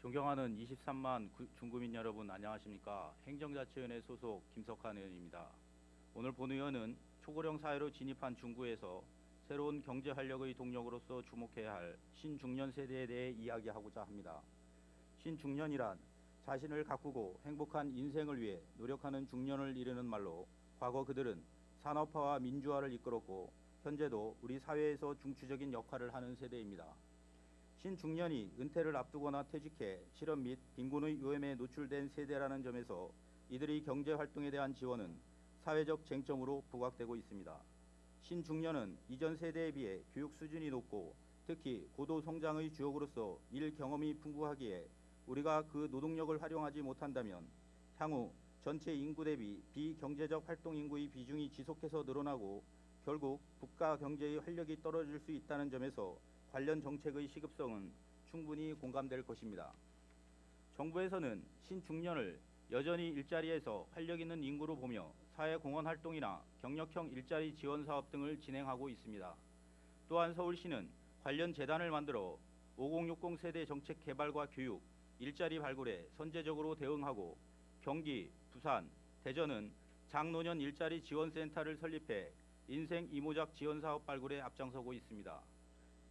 존경하는 23만 중구민 여러분 안녕하십니까. 행정자치위원회 소속 김석환 의원입니다. 오늘 본 의원은 초고령 사회로 진입한 중구에서 새로운 경제 활력의 동력으로서 주목해야 할 신중년 세대에 대해 이야기하고자 합니다. 신중년이란 자신을 가꾸고 행복한 인생을 위해 노력하는 중년을 이르는 말로 과거 그들은 산업화와 민주화를 이끌었고 현재도 우리 사회에서 중추적인 역할을 하는 세대입니다. 신중년이 은퇴를 앞두거나 퇴직해 실업 및 빈곤의 위험에 노출된 세대라는 점에서 이들의 경제활동에 대한 지원은 사회적 쟁점으로 부각되고 있습니다. 신중년은 이전 세대에 비해 교육 수준이 높고 특히 고도 성장의 주역으로서 일 경험이 풍부하기에 우리가 그 노동력을 활용하지 못한다면 향후 전체 인구 대비 비경제적 활동 인구의 비중이 지속해서 늘어나고 결국 국가 경제의 활력이 떨어질 수 있다는 점에서 관련 정책의 시급성은 충분히 공감될 것입니다. 정부에서는 신중년을 여전히 일자리에서 활력 있는 인구로 보며 사회공헌 활동이나 경력형 일자리 지원 사업 등을 진행하고 있습니다. 또한 서울시는 관련 재단을 만들어 5060 세대 정책 개발과 교육, 일자리 발굴에 선제적으로 대응하고 경기, 부산, 대전은 장노년 일자리 지원센터를 설립해 인생 이모작 지원 사업 발굴에 앞장서고 있습니다.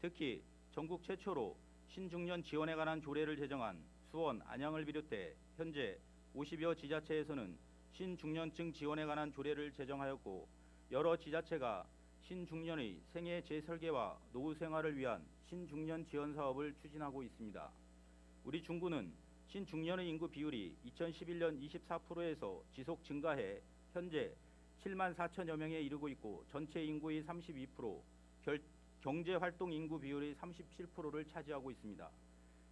특히 전국 최초로 신중년 지원에 관한 조례를 제정한 수원, 안양을 비롯해 현재 50여 지자체에서는 신중년층 지원에 관한 조례를 제정하였고 여러 지자체가 신중년의 생애 재설계와 노후 생활을 위한 신중년 지원 사업을 추진하고 있습니다. 우리 중구는 신중년의 인구 비율이 2011년 24%에서 지속 증가해 현재 7만 4천여 명에 이르고 있고 전체 인구의 32%, 경제활동 인구 비율의 37%를 차지하고 있습니다.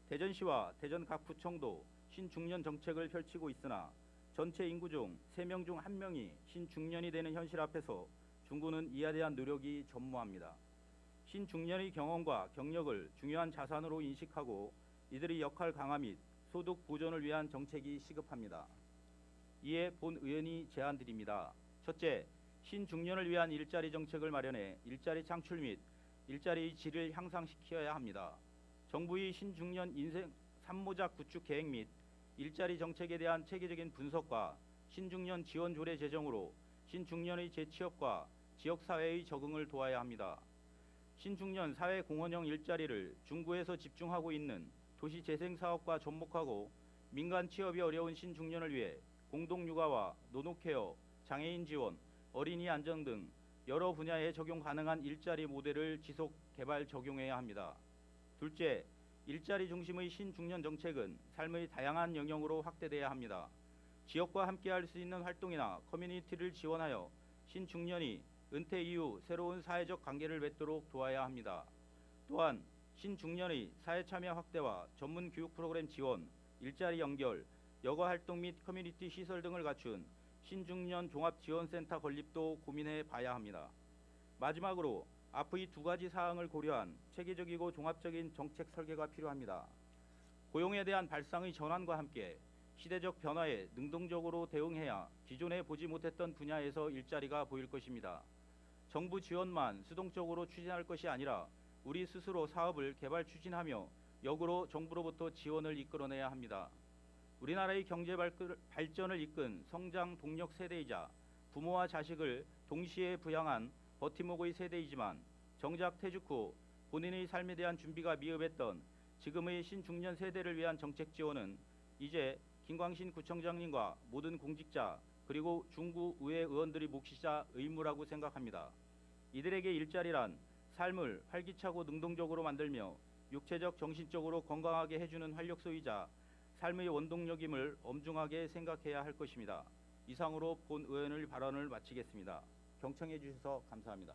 대전시와 대전 각 구청도 신중년 정책을 펼치고 있으나 전체 인구 중 3명 중 1명이 신중년이 되는 현실 앞에서 중구는 이에 대한 노력이 전무합니다. 신중년의 경험과 경력을 중요한 자산으로 인식하고 이들의 역할 강화 및 소득 보존을 위한 정책이 시급합니다. 이에 본 의원이 제안드립니다. 첫째, 신중년을 위한 일자리 정책을 마련해 일자리 창출 및 일자리의 질을 향상시켜야 합니다. 정부의 신중년 인생 3모작 구축 계획 및 일자리 정책에 대한 체계적인 분석과 신중년 지원 조례 제정으로 신중년의 재취업과 지역사회의 적응을 도와야 합니다. 신중년 사회공헌형 일자리를 중구에서 집중하고 있는 도시재생사업과 접목하고 민간 취업이 어려운 신중년을 위해 공동육아와 노노케어, 장애인 지원, 어린이 안정 등 여러 분야에 적용 가능한 일자리 모델을 지속 개발 적용해야 합니다. 둘째, 일자리 중심의 신중년 정책은 삶의 다양한 영역으로 확대돼야 합니다. 지역과 함께할 수 있는 활동이나 커뮤니티를 지원하여 신중년이 은퇴 이후 새로운 사회적 관계를 맺도록 도와야 합니다. 또한 신중년의 사회참여 확대와 전문 교육 프로그램 지원, 일자리 연결, 여가 활동 및 커뮤니티 시설 등을 갖춘 신중년 종합지원센터 건립도 고민해 봐야 합니다. 마지막으로 앞의 두 가지 사항을 고려한 체계적이고 종합적인 정책 설계가 필요합니다. 고용에 대한 발상의 전환과 함께 시대적 변화에 능동적으로 대응해야 기존에 보지 못했던 분야에서 일자리가 보일 것입니다. 정부 지원만 수동적으로 추진할 것이 아니라 우리 스스로 사업을 개발 추진하며 역으로 정부로부터 지원을 이끌어내야 합니다. 우리나라의 경제 발전을 이끈 성장 동력 세대이자 부모와 자식을 동시에 부양한 버팀목의 세대이지만 정작 퇴직 후 본인의 삶에 대한 준비가 미흡했던 지금의 신중년 세대를 위한 정책 지원은 이제 김광신 구청장님과 모든 공직자 그리고 중구의회 의원들이 몫이자 의무라고 생각합니다. 이들에게 일자리란 삶을 활기차고 능동적으로 만들며 육체적 정신적으로 건강하게 해주는 활력소이자 삶의 원동력임을 엄중하게 생각해야 할 것입니다. 이상으로 본 의원의 발언을 마치겠습니다. 경청해 주셔서 감사합니다.